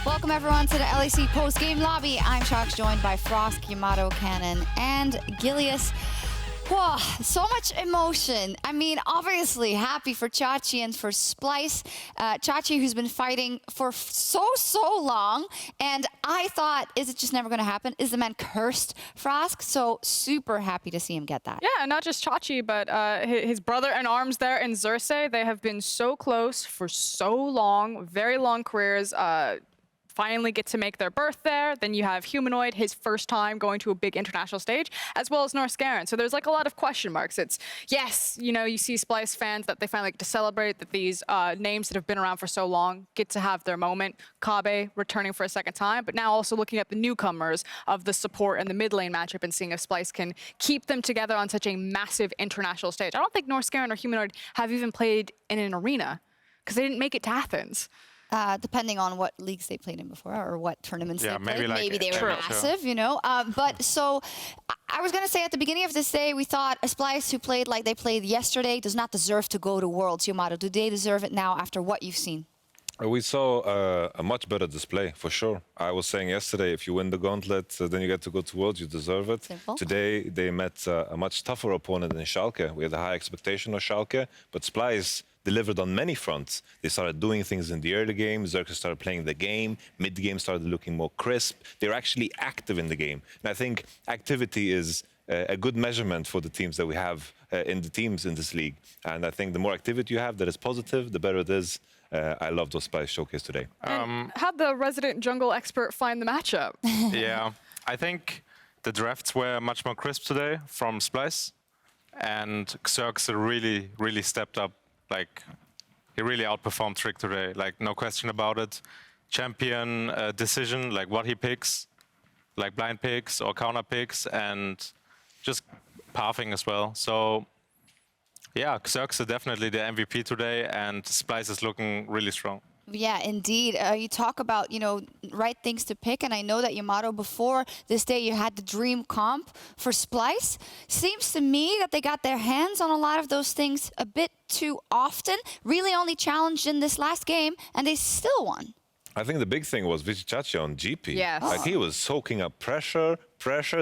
Welcome everyone to the LEC post-game lobby. I'm Sjokz, joined by Frosk, YamatoCannon, and Gilius. Whoa, so much emotion. I mean, obviously happy for Chachi and for Splyce. Chachi, who's been fighting for so long, and I thought, is it just never going to happen? Is the man cursed, Frosk? So super happy to see him get that. Yeah, not just Chachi, but his brother in arms there in Xerxes. They have been so close for so long, very long careers. Finally get to make their birth there. Then you have Humanoid, his first time going to a big international stage, as well as Norskeren. So there's like a lot of question marks. It's, yes, you know, you see Splyce fans that they finally get to celebrate, that these names that have been around for so long get to have their moment. Kabe returning for a second time, but now also looking at the newcomers of the support and the mid lane matchup and seeing if Splyce can keep them together on such a massive international stage. I don't think Norskeren or Humanoid have even played in an arena, because they didn't make it to Athens. Depending on what leagues they played in before or what tournaments they played. Like maybe they were massive, you know. But so I was going to say at the beginning of this day, we thought a Splyce who played like they played yesterday does not deserve to go to Worlds. Yamato, do they deserve it now after what you've seen? We saw a much better display, for sure. I was saying yesterday, if you win the gauntlet, then you get to go to Worlds, you deserve it. Simple. Today, they met a much tougher opponent than Schalke. We had a high expectation of Schalke, but Splyce delivered on many fronts. They started doing things in the early game. Xerxes started playing the game. Mid-game started looking more crisp. They're actually active in the game. And I think activity is a good measurement for the teams that we have in the teams in this league. And I think the more activity you have that is positive, the better it is. I love those Splyce showcase today. How'd the resident jungle expert find the matchup? Yeah, I think the drafts were much more crisp today from Splyce. And Sjokz really stepped up. Like, he really outperformed Trick today, like, no question about it. Champion decision, like what he picks, like blind picks or counter picks, and just pathing as well. So, yeah, Sjokz is definitely the MVP today, and Splyce is looking really strong. Yeah, indeed. You talk about, you know, right things to pick, and I know that Yamato, before this day, you had the dream comp for Splyce. Seems to me that they got their hands on a lot of those things a bit too often. Really only challenged in this last game, and they still won. I think the big thing was Chachi on GP. Yes. Like, he was soaking up pressure.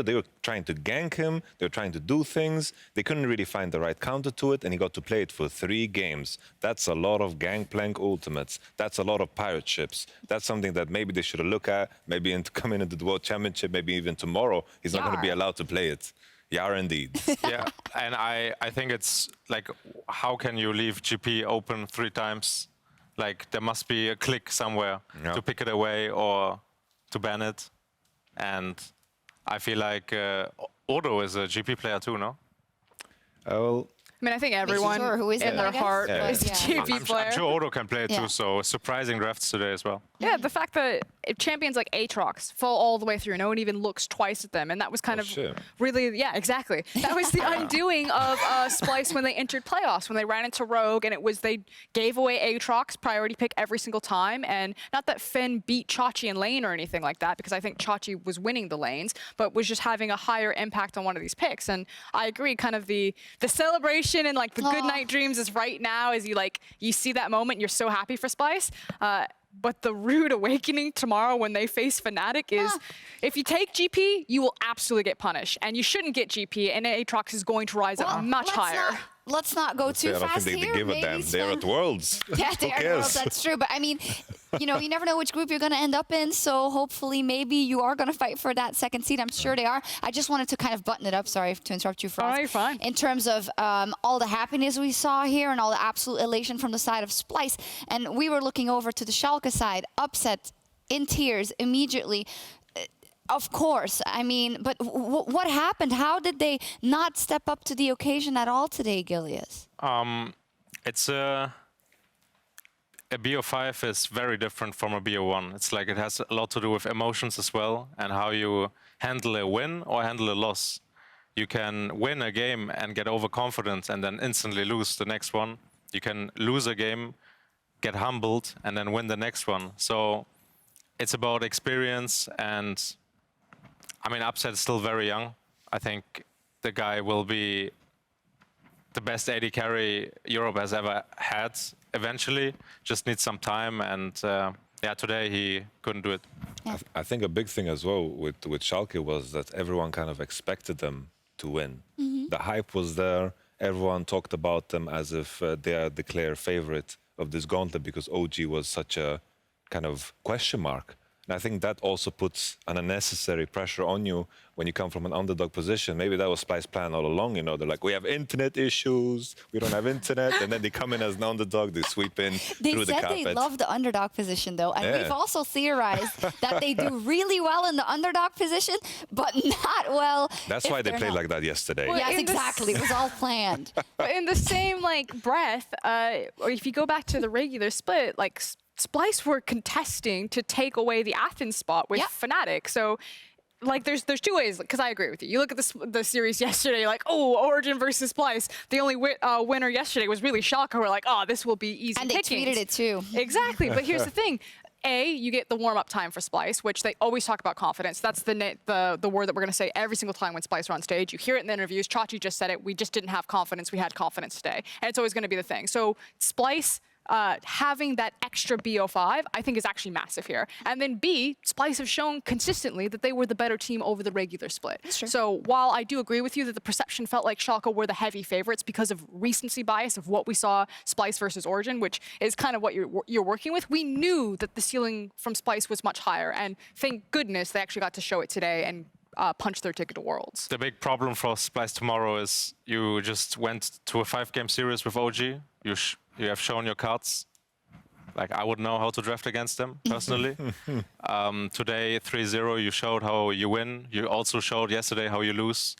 They were trying to gank him. They were trying to do things. They couldn't really find the right counter to it, and he got to play it for 3 games. That's a lot of Gangplank ultimates. That's a lot of pirate ships. That's something that maybe they should have looked at, maybe coming into the World Championship, maybe even tomorrow. He's not going to be allowed to play it. Yeah, indeed. Yeah, and I think it's like, how can you leave GP open 3 times? Like, there must be a click somewhere to pick it away or to ban it. And I feel like Odo is a GP player too, no? Well, I mean, I think everyone who is in their heart is a GP player. I'm sure Odo can play it too, so surprising drafts today as well. Yeah, the fact that champions like Aatrox fall all the way through, no one even looks twice at them, and that was kind of really, yeah, exactly. That was the undoing of Splyce when they entered playoffs, when they ran into Rogue, and it was they gave away Aatrox, priority pick every single time, and not that Fen beat Chachi in lane or anything like that, because I think Chachi was winning the lanes, but was just having a higher impact on one of these picks, and I agree, kind of the celebration and like the good night dreams is right now, as you see that moment, you're so happy for Splyce. But the rude awakening tomorrow when they face Fnatic is, if you take GP, you will absolutely get punished. And you shouldn't get GP, and Aatrox is going to rise up much higher. Let's not go too fast here. I don't think they give a damn. They're at Worlds. Yeah, they are at Worlds, that's true. But I mean, you know, you never know which group you're going to end up in. So hopefully maybe you are going to fight for that second seed. I'm sure they are. I just wanted to kind of button it up. Sorry to interrupt you, Frost. Oh, you're fine. In terms of all the happiness we saw here and all the absolute elation from the side of Splyce. And we were looking over to the Schalke side, upset, in tears immediately. Of course, I mean, but what happened? How did they not step up to the occasion at all today, Gilius? It's a BO5 is very different from a BO1. It's like it has a lot to do with emotions as well, and how you handle a win or handle a loss. You can win a game and get overconfident and then instantly lose the next one. You can lose a game, get humbled, and then win the next one. So it's about experience, and I mean, Upset is still very young. I think the guy will be the best AD carry Europe has ever had eventually. Just needs some time, and yeah, today he couldn't do it. Yeah. I think a big thing as well with Schalke was that everyone kind of expected them to win. The hype was there. Everyone talked about them as if they are the clear favorite of this gauntlet because OG was such a kind of question mark. And I think that also puts an unnecessary pressure on you when you come from an underdog position. Maybe that was Splyce's plan all along, you know. They're like, we have internet issues, we don't have internet. And then they come in as an underdog, they sweep in through the carpet. They said they love the underdog position, though. And we've also theorized that they do really well in the underdog position, but not well. That's why they played like that yesterday. Well, Yes, exactly. It was all planned. But in the same breath, or if you go back to the regular split, Splyce were contesting to take away the Athens spot with Fnatic. So, there's two ways, because I agree with you. You look at the series yesterday, oh, Origin versus Splyce. The only winner yesterday was really Schalke. We're like, oh, this will be easy And they tweeted it too. Exactly, but here's the thing. You get the warm-up time for Splyce, which they always talk about confidence. That's the word that we're going to say every single time when Splyce are on stage. You hear it in the interviews. Chachi just said it. We just didn't have confidence. We had confidence today. And it's always going to be the thing. So Splyce having that extra BO5, I think is actually massive here. And then B, Splyce have shown consistently that they were the better team over the regular split. So while I do agree with you that the perception felt like Schalke were the heavy favorites because of recency bias of what we saw Splyce versus Origin, which is kind of what you're working with, we knew that the ceiling from Splyce was much higher. And thank goodness they actually got to show it today and punch their ticket to Worlds. The big problem for Splyce tomorrow is you just went to a 5-game series with OG. You have shown your cards. I wouldn't know how to draft against them, personally. Today, 3-0, you showed how you win. You also showed yesterday how you lose.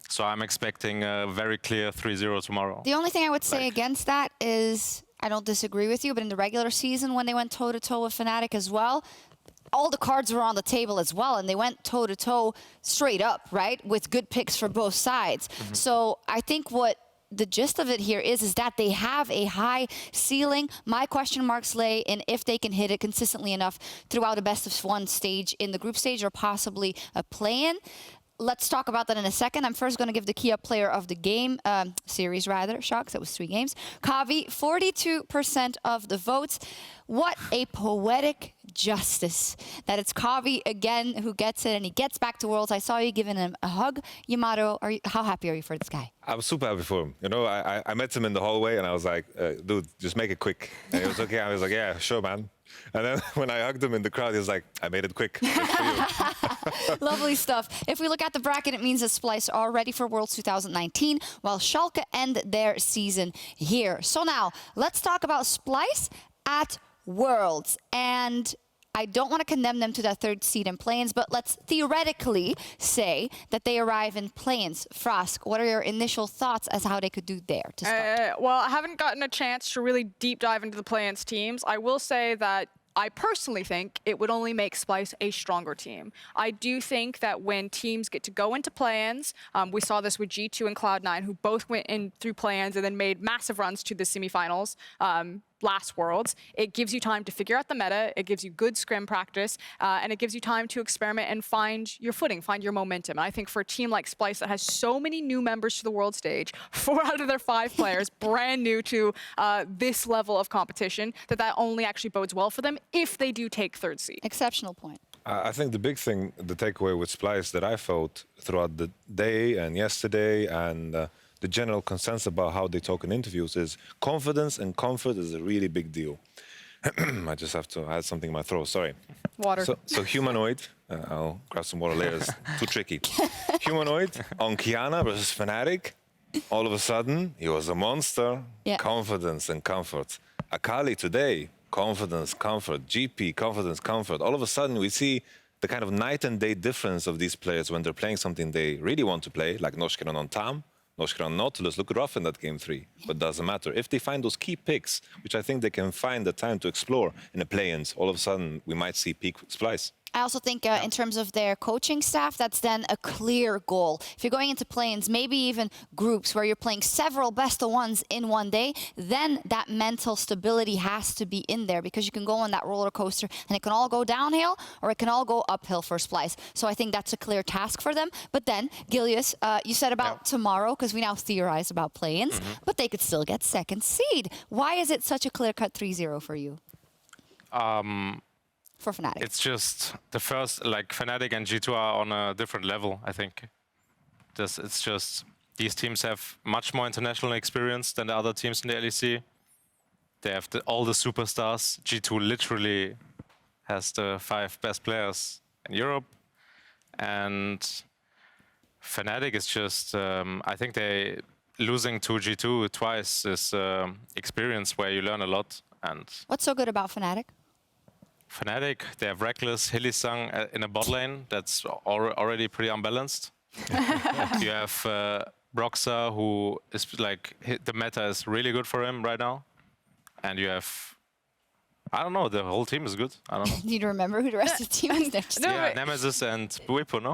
So I'm expecting a very clear 3-0 tomorrow. The only thing I would say against that is, I don't disagree with you, but in the regular season when they went toe-to-toe with Fnatic as well, all the cards were on the table as well, and they went toe-to-toe straight up, right? With good picks for both sides. So I think what the gist of it here is that they have a high ceiling. My question marks lay in if they can hit it consistently enough throughout a best-of-1 stage in the group stage or possibly a play-in. Let's talk about that in a second. I'm first going to give the key up player of the game, series rather, Sjokz. That was 3 games. Kavi, 42% of the votes. What a poetic justice that it's Kavi again who gets it, and he gets back to Worlds. I saw you giving him a hug. Yamato, how happy are you for this guy? I'm super happy for him. You know, I met him in the hallway and I was like, dude, just make it quick. And he was okay. I was like, yeah, sure, man. And then when I hugged him in the crowd, he was like, I made it quick. Lovely stuff. If we look at the bracket, it means that Splyce are ready for Worlds 2019, while Schalke end their season here. So now, let's talk about Splyce at Worlds. And I don't want to condemn them to that 3rd seed in play-ins, but let's theoretically say that they arrive in play-ins. Frosk, what are your initial thoughts as how they could do there to start? Well, I haven't gotten a chance to really deep dive into the play-ins teams. I will say that I personally think it would only make Splyce a stronger team. I do think that when teams get to go into play-ins, we saw this with G2 and Cloud9, who both went in through play-ins and then made massive runs to the semifinals. Last Worlds, it gives you time to figure out the meta, it gives you good scrim practice, and it gives you time to experiment and find your footing, find your momentum. And I think for a team like Splyce that has so many new members to the world stage, 4 out of their 5 players brand new to this level of competition, that only actually bodes well for them if they do take 3rd seed. Exceptional point. I think the big thing, the takeaway with Splyce that I felt throughout the day and yesterday and the general consensus about how they talk in interviews is confidence and comfort is a really big deal. I just have to add something in my throat, sorry. Water. So Humanoid, I'll grab some water later, it's too tricky. Humanoid on Kiana versus Fnatic, all of a sudden, he was a monster. Yeah. Confidence and comfort. Akali today, confidence, comfort. GP, confidence, comfort. All of a sudden, we see the kind of night and day difference of these players when they're playing something they really want to play, like YamatoCannon on Tam, YamatoCannon on Nautilus look rough in that game 3, but doesn't matter. If they find those key picks, which I think they can find the time to explore in the play-ins, all of a sudden we might see peak Splyce. I also think in terms of their coaching staff, that's then a clear goal. If you're going into play-ins, maybe even groups where you're playing several best-of-1s in one day, then that mental stability has to be in there because you can go on that roller coaster and it can all go downhill or it can all go uphill for Splyce. So I think that's a clear task for them. But then, Gilius, you said about tomorrow, because we now theorize about play-ins, but they could still get 2nd seed. Why is it such a clear-cut 3-0 for you? For Fnatic. It's just the first, like Fnatic and G2 are on a different level, I think. It's just, these teams have much more international experience than the other teams in the LEC. They have all the superstars. G2 literally has the 5 best players in Europe. And Fnatic is just, I think they losing to G2 twice is experience where you learn a lot. And what's so good about Fnatic? Fnatic, they have Reckless, Hillisang in a bot lane that's already pretty unbalanced. You have Broxa, who is like, the meta is really good for him right now. And you have, I don't know, the whole team is good. I don't know. Do you remember who the rest of the team is? Yeah, Nemesis and Bwipo, no?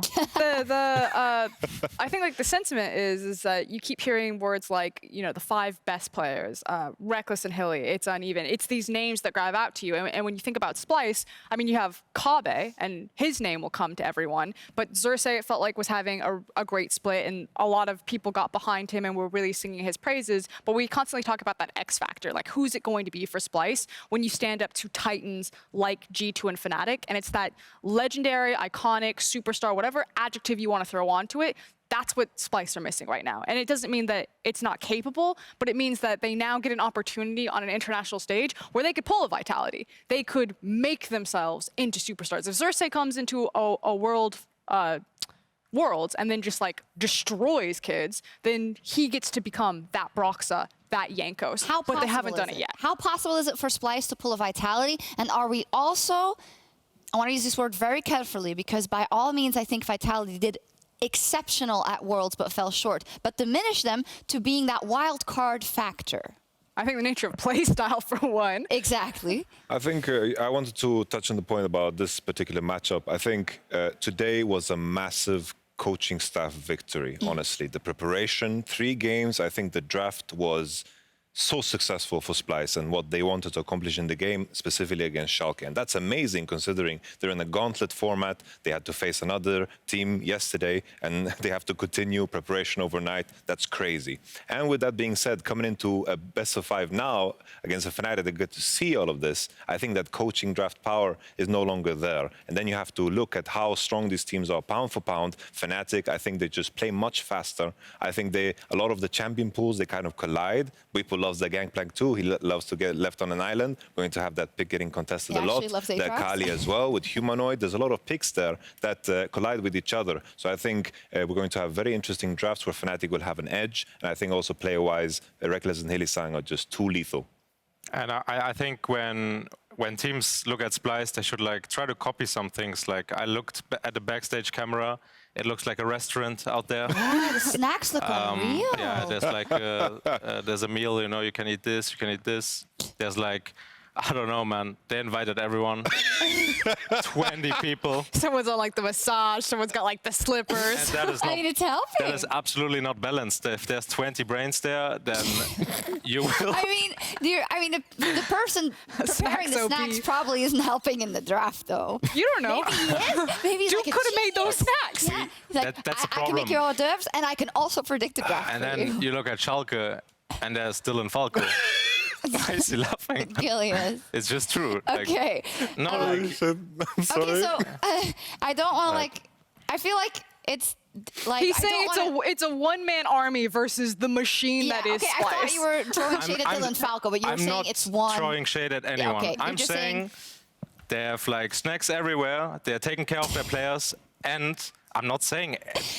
I think like the sentiment is that you keep hearing words like, you know, the 5 best players, Reckless and Hilly, it's uneven. It's these names that grab out to you. And when you think about Splyce, I mean, you have Kabe, and his name will come to everyone. But Xerxes, it felt like, was having a great split, and a lot of people got behind him and were really singing his praises. But we constantly talk about that X factor, like who's it going to be for Splyce when you stand up to titans like G2 and Fnatic, and it's that legendary, iconic, superstar, whatever adjective you want to throw onto it. That's what Splyce are missing right now. And it doesn't mean that it's not capable, but it means that they now get an opportunity on an international stage where they could pull a Vitality. They could make themselves into superstars. If Xerxes comes into a worlds and then just like destroys kids, then he gets to become that Broxa, that Jankos. But they haven't done it yet. How possible is it for Splyce to pull a Vitality? And are we also, I want to use this word very carefully, because by all means I think Vitality did exceptional at Worlds but fell short, but diminish them to being that wild card factor? I think the nature of play style, for one. Exactly. I think I wanted to touch on the point about this particular matchup. I think today was a massive coaching staff victory, honestly. The preparation, 3 games, I think the draft was so successful for Splyce and what they wanted to accomplish in the game, specifically against Schalke. And that's amazing considering they're in a gauntlet format. They had to face another team yesterday and they have to continue preparation overnight. That's crazy. And with that being said, coming into a best of 5 now against a Fnatic, they get to see all of this. I think that coaching draft power is no longer there. And then you have to look at how strong these teams are pound for pound. Fnatic, I think they just play much faster. I think a lot of the champion pools, they kind of collide. Bwipo loves the Gangplank too. He loves to get left on an island. We're going to have that pick getting contested a lot. The Kali as well with Humanoid. There's a lot of picks there that collide with each other. So I think we're going to have very interesting drafts where Fnatic will have an edge. And I think also player-wise, Reckless and Hillisang are just too lethal. And I think when teams look at Splyce, they should like try to copy some things. Like I looked at the backstage camera. It looks like a restaurant out there. Yeah, the snacks look unreal. Yeah, there's like there's a meal, you know, you can eat this, you can eat this. There's like, I don't know, man. They invited everyone. 20 people. Someone's on like the massage. Someone's got like the slippers. And that is not, I mean, it's helping. That is absolutely not balanced. If there's 20 brains there, then you will. I mean, the person preparing the snacks probably isn't helping in the draft, though. You don't know. Maybe he is. Maybe he's Dude like could have made those snacks. Yeah. Like, that's the I can make your hors d'oeuvres, and I can also predict the draft And for then you look at Schalke, and there's Dylan Falco. Why is he laughing? Gilius. It's just true. Okay. Like, no, I'm sorry. Okay, so I don't want to like. I feel like it's like he's saying it's a one-man army versus the machine that is Splyce. I thought you were throwing shade at Dylan Falco, but you were saying it's one. I'm not throwing shade at anyone. Yeah, okay. I'm saying they have like snacks everywhere. They're taking care of their players, and I'm not saying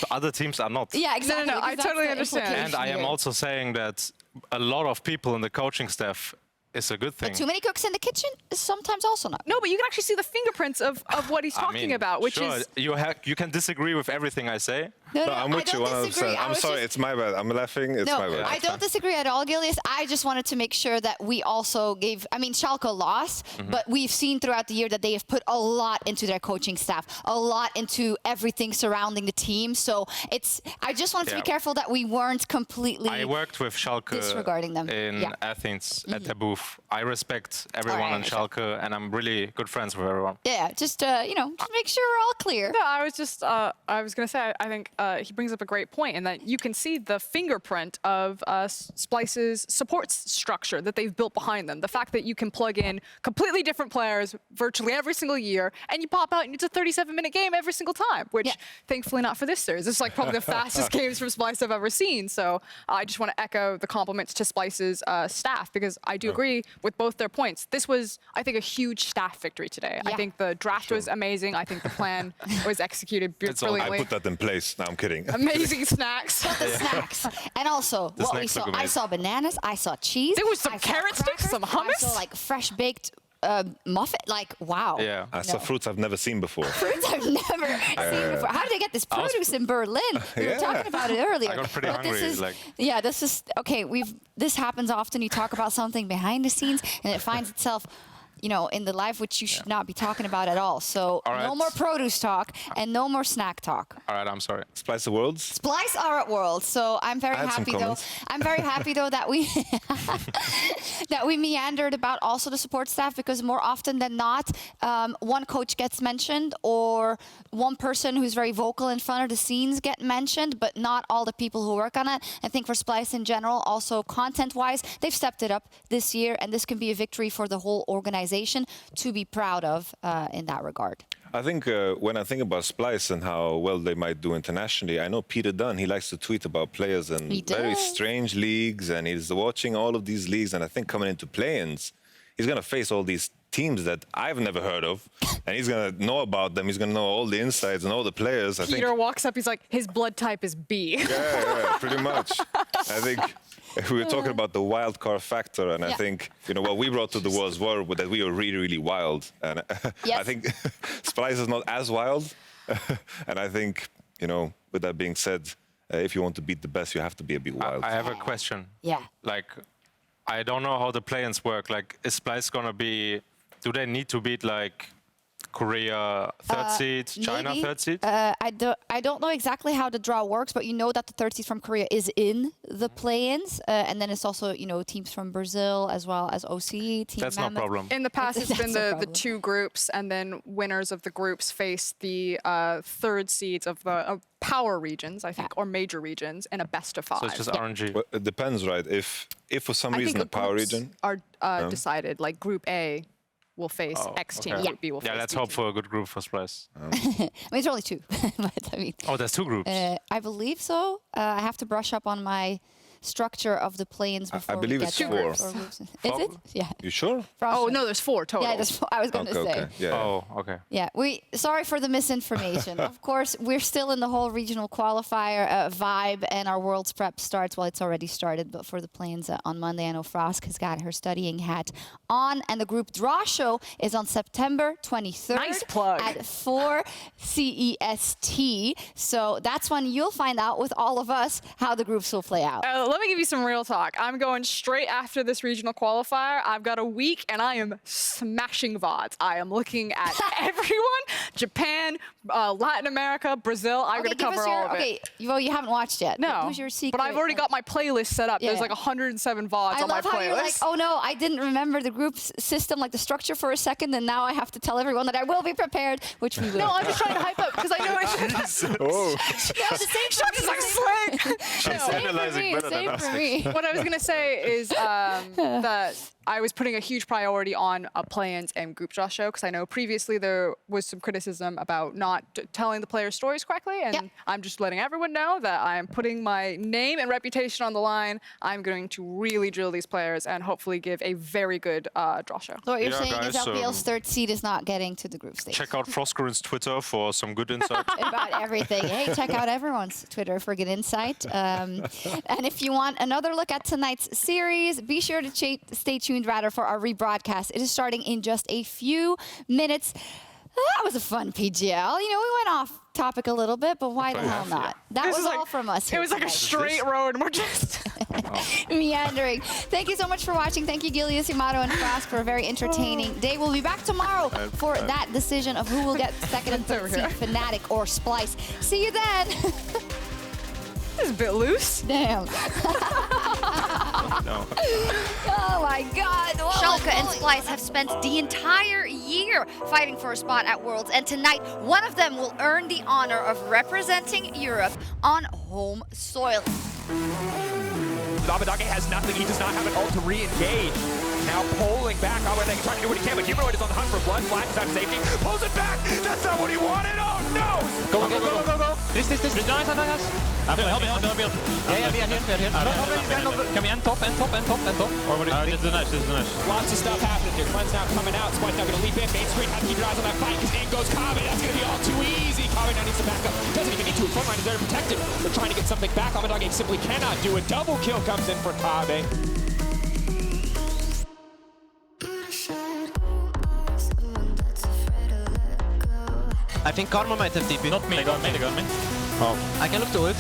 other teams are not. Yeah, exactly. No, I totally understand. And I am also saying that a lot of people in the coaching staff is a good thing. But too many cooks in the kitchen is sometimes also not. No, but you can actually see the fingerprints of what he's talking about, which sure, is... you can disagree with everything I say. No, I'm with you 100%. I'm sorry, it's my bad. I'm laughing, it's my bad. I don't disagree at all, Gilius. I just wanted to make sure that we also gave, I mean, Schalke lost, but we've seen throughout the year that they have put a lot into their coaching staff, a lot into everything surrounding the team. So I just wanted to be careful that we weren't completely I worked with Schalke disregarding them. in Athens at their booth. I respect everyone on Schalke, and I'm really good friends with everyone. Yeah, just, just make sure we're all clear. No, I was just, I was going to say, I think he brings up a great point in that you can see the fingerprint of Splyce's support structure that they've built behind them. The fact that you can plug in completely different players virtually every single year, and you pop out and it's a 37-minute game every single time, which thankfully not for this series. It's like probably the fastest games from Splyce I've ever seen. So I just want to echo the compliments to Splyce's staff, because I do agree with both their points. This was, I think, a huge staff victory today. I think the draft was amazing. I think the plan was executed brilliantly. I put that in place. No, I'm kidding. Amazing snacks. But the snacks. And also, what we saw, I saw bananas, I saw cheese. There was some carrot sticks, some hummus. I saw like fresh baked muffin, like wow. Yeah. I saw fruits I've never seen before. Fruits I've never seen before. How did they get this produce in Berlin? We were talking about it earlier. I got pretty But hungry. This is okay. This happens often. You talk about something behind the scenes, and it finds itself, you know, in the live, which you should not be talking about at all. So no more produce talk and no more snack talk. All right, I'm sorry. Splice the Worlds? Splice are at Worlds. So I'm very happy though. I'm very happy though that we that we meandered about also the support staff, because more often than not, one coach gets mentioned or one person who's very vocal in front of the scenes get mentioned, but not all the people who work on it. I think for Splyce in general, also content-wise, they've stepped it up this year, and this can be a victory for the whole organization to be proud of in that regard. I think when I think about Splyce and how well they might do internationally, I know Peter Dunn, he likes to tweet about players in very strange leagues, and he's watching all of these leagues, and I think coming into play-ins, he's going to face all these teams that I've never heard of, and he's going to know about them. He's going to know all the insides and all the players. Peter walks up, he's like, his blood type is B. Yeah, pretty much. I think we were talking about the wild card factor, and I think, you know, what we brought to the Worlds were that we were really, really wild. And I think Splyce is not as wild. And I think, you know, with that being said, if you want to beat the best, you have to be a bit wild. I have a question. Yeah. Like, I don't know how the play-ins work. Like, is Splyce gonna be? Do they need to beat like Korea third seed, China maybe. third seed? I don't know exactly how the draw works, but you know that the third seed from Korea is in the play-ins, and then it's also, you know, teams from Brazil as well as OCE. Team That's no problem. In the past, it's been the two groups, and then winners of the groups face the third seeds of the power regions, I think, or major regions, in a best of 5. So it's just RNG. Well, it depends, right? If for some reason the power region are decided, like Group A will face X team, Group B will face let's B hope team. for a good group for Splyce. I mean, it's only 2, but I mean. Oh, there's 2 groups. I believe so. I have to brush up on my structure of the play-ins before I believe we it's get 4. there. Is it? Yeah. You sure? Oh no, there's 4 total. Yeah, there's 4. I was going to say. Okay. Yeah. Oh, okay. Yeah, sorry for the misinformation. Of course, we're still in the whole regional qualifier vibe, and our Worlds prep starts, well, it's already started, but for the play-ins on Monday, I know Frosk has got her studying hat on, and the group draw show is on September 23rd Nice plug. at 4 CEST. So that's when you'll find out with all of us how the groups will play out. Let me give you some real talk. I'm going straight after this regional qualifier. I've got a week, and I am smashing VODs. I am looking at everyone. Japan, Latin America, Brazil. I'm going to cover all of it. Okay, well, you haven't watched yet. No, Who's your secret? but I've already got my playlist set up. There's like 107 VODs I on my love how you're like, playlist. oh no, I didn't remember the group system, like the structure for a second, and now I have to tell everyone that I will be prepared, which we will. No, I'm just trying to hype up because I know it's Oh. Yeah, the same Sjokz is like slick. She's analyzing better than same us. for me. What I was going to say is that I was putting a huge priority on play-ins and group draw show, because I know previously there was some criticism about not telling the players' stories correctly, and I'm just letting everyone know that I'm putting my name and reputation on the line. I'm going to really drill these players and hopefully give a very good draw show. So what you're saying guys, is LPL's third seed is not getting to the group stage. Check out Froskurinn's Twitter for some good insight. About everything. Hey, check out everyone's Twitter for good insight. And if you want another look at tonight's series, be sure to stay tuned for our rebroadcast. It is starting in just a few minutes. That was a fun PGL. You know, we went off topic a little bit, but why the hell not? That was all from us here It was like a straight road, and we're just meandering. Thank you so much for watching. Thank you, Gilius, Yamato, and Frosk, for a very entertaining day. We'll be back tomorrow for that decision of who will get second and third seed, Fnatic or Splyce. See you then. This is a bit loose. Damn. No. Oh my god! Schalke and Splyce have spent the entire year fighting for a spot at Worlds, and tonight one of them will earn the honor of representing Europe on home soil. YamatoCannon has nothing. He does not have an ult to re-engage. Now pulling back. YamatoCannon trying to do what he can, but Humanoid is on the hunt for blood. Flash is out of safety. Pulls it back. That's not what he wanted. Oh no! Go. This. Nice. Help me. Yeah, we are here. Can we end top? Or what do you think? This is nice. Lots of stuff happening here. Cleanse now coming out. Splyce now going to leap in. Main screen. Have to keep your eyes on that fight because in goes Kave. That's going to be all too easy. Kave now needs to back up. Doesn't even need to. His front line is there to protect him. They're trying to get something back. YamatoCannon simply cannot do it. Double kill comes in for Kave. I think Karma might have TP. Not me. They got me. Oh. I can look to it.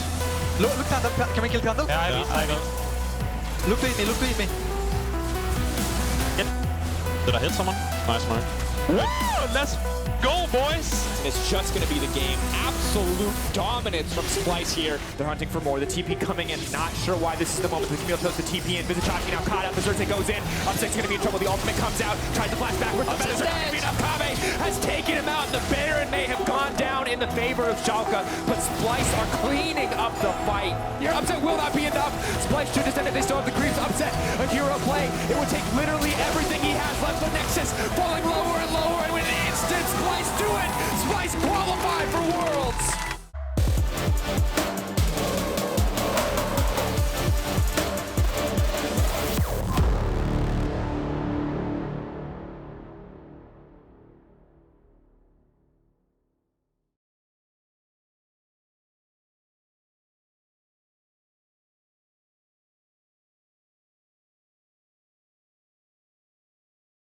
Look Candle. Can we kill Candle? Yeah, I will. Look to hit me. Did I hit someone? Nice, Mark. Whoa, let's go, boys! And it's just going to be the game. Absolute dominance from Splyce here. They're hunting for more. The TP coming in. Not sure why this is the moment. The Camille throws the TP in. VODs now caught up. Berserker goes in. Upset's going to be in trouble. The ultimate comes out. Tries to flash backwards. The Berserker not going to be enough. Kave has taken him out. The Baron may have gone down in the favor of Schalke, but Splyce are cleaning up the fight. Your Upset will not be enough. Splyce should descend. They still have the creeps. Upset, a hero play. It would take literally everything he has left. The Nexus falling lower and lower.